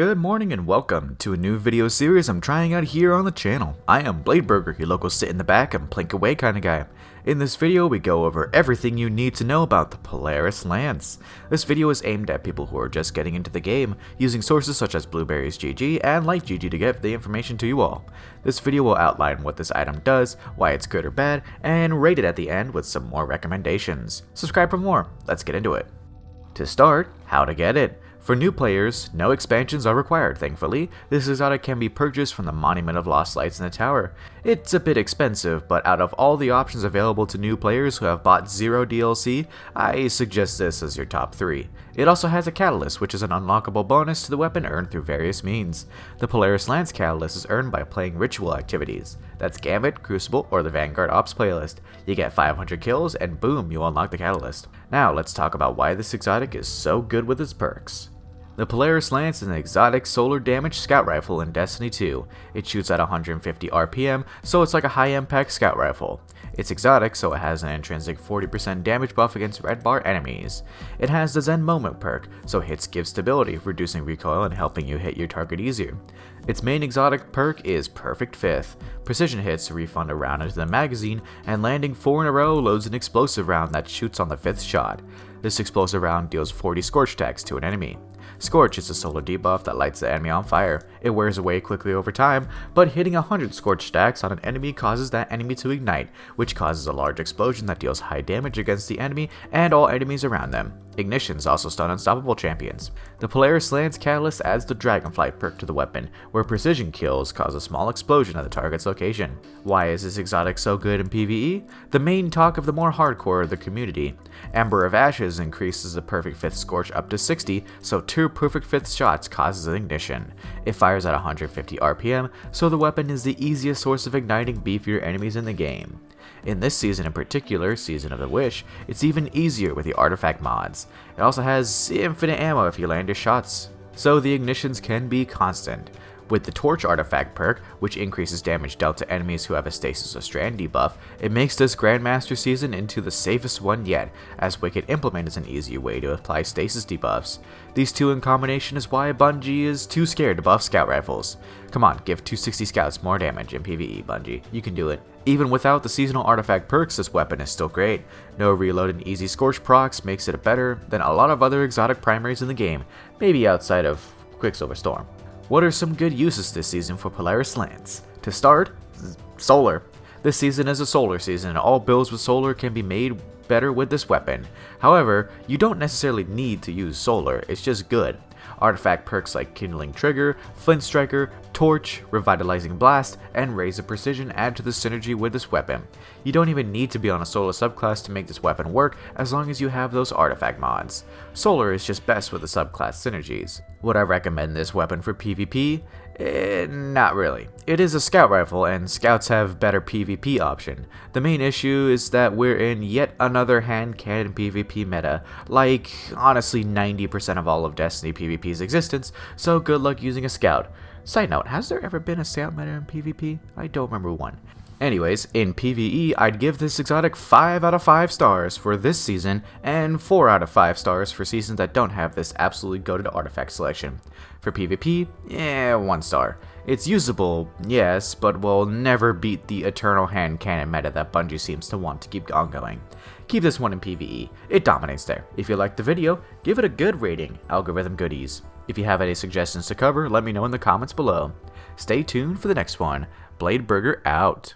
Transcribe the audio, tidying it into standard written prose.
Good morning and welcome to a new video series I'm trying out here on the channel. I am Bladeburger, your local sit in the back and plink away kind of guy. In this video we go over everything you need to know about the Polaris Lance. This video is aimed at people who are just getting into the game, using sources such as Blueberries GG and Life GG to get the information to you all. This video will outline what this item does, why it's good or bad, and rate it at the end with some more recommendations. Subscribe for more, let's get into it. To start, how to get it. For new players, no expansions are required, thankfully. This exotic can be purchased from the Monument of Lost Lights in the tower. It's a bit expensive, but out of all the options available to new players who have bought zero DLC, I suggest this as your top 3. It also has a catalyst, which is an unlockable bonus to the weapon earned through various means. The Polaris Lance catalyst is earned by playing ritual activities. That's Gambit, Crucible, or the Vanguard Ops playlist. You get 500 kills and boom, you unlock the catalyst. Now let's talk about why this exotic is so good with its perks. The Polaris Lance is an exotic solar damage scout rifle in Destiny 2. It shoots at 150 RPM, so it's like a high impact scout rifle. It's exotic, so it has an intrinsic 40% damage buff against red bar enemies. It has the Zen Moment perk, so hits give stability, reducing recoil and helping you hit your target easier. Its main exotic perk is Perfect Fifth. Precision hits refund a round into the magazine, and landing 4 in a row loads an explosive round that shoots on the 5th shot. This explosive round deals 40 scorch attacks to an enemy. Scorch is a solar debuff that lights the enemy on fire. It wears away quickly over time, but hitting 100 scorch stacks on an enemy causes that enemy to ignite, which causes a large explosion that deals high damage against the enemy and all enemies around them. Ignitions also stun unstoppable champions. The Polaris Lance catalyst adds the Dragonflight perk to the weapon, where precision kills cause a small explosion at the target's location. Why is this exotic so good in PvE? The main talk of the more hardcore of the community. Ember of Ashes increases the Perfect Fifth Scorch up to 60, so 2 Perfect Fifth shots causes an ignition. It fires at 150 RPM, so the weapon is the easiest source of igniting beefier enemies in the game. In this season in particular, Season of the Wish, it's even easier with the artifact mods. It also has infinite ammo if you land your shots, so the ignitions can be constant. With the Torch artifact perk, which increases damage dealt to enemies who have a Stasis or Strand debuff, it makes this Grandmaster season into the safest one yet, as Wicked Implement is an easy way to apply Stasis debuffs. These two in combination is why Bungie is too scared to buff scout rifles. Come on, give 260 scouts more damage in PvE, Bungie. You can do it. Even without the seasonal artifact perks, this weapon is still great. No reload and easy Scorch procs makes it better than a lot of other exotic primaries in the game, maybe outside of Quicksilver Storm. What are some good uses this season for Polaris Lance? To start, solar. This season is a solar season and all builds with solar can be made better with this weapon. However, you don't necessarily need to use solar, it's just good. Artifact perks like Kindling Trigger, Flint Striker, Torch, Revitalizing Blast, and Raise of Precision add to the synergy with this weapon. You don't even need to be on a solar subclass to make this weapon work as long as you have those artifact mods. Solar is just best with the subclass synergies. Would I recommend this weapon for PvP? Not really. It is a scout rifle and scouts have better PvP option. The main issue is that we're in yet another hand cannon PvP meta, like honestly 90% of all of Destiny PvP's existence, so good luck using a scout. Side note, has there ever been a scout meta in PvP? I don't remember one. Anyways, in PvE, I'd give this exotic 5 out of 5 stars for this season, and 4 out of 5 stars for seasons that don't have this absolutely goated artifact selection. For PvP, 1 star. It's usable, yes, but will never beat the eternal hand cannon meta that Bungie seems to want to keep ongoing. Keep this one in PvE, it dominates there. If you liked the video, give it a good rating, algorithm goodies. If you have any suggestions to cover, let me know in the comments below. Stay tuned for the next one. Bladeburger out.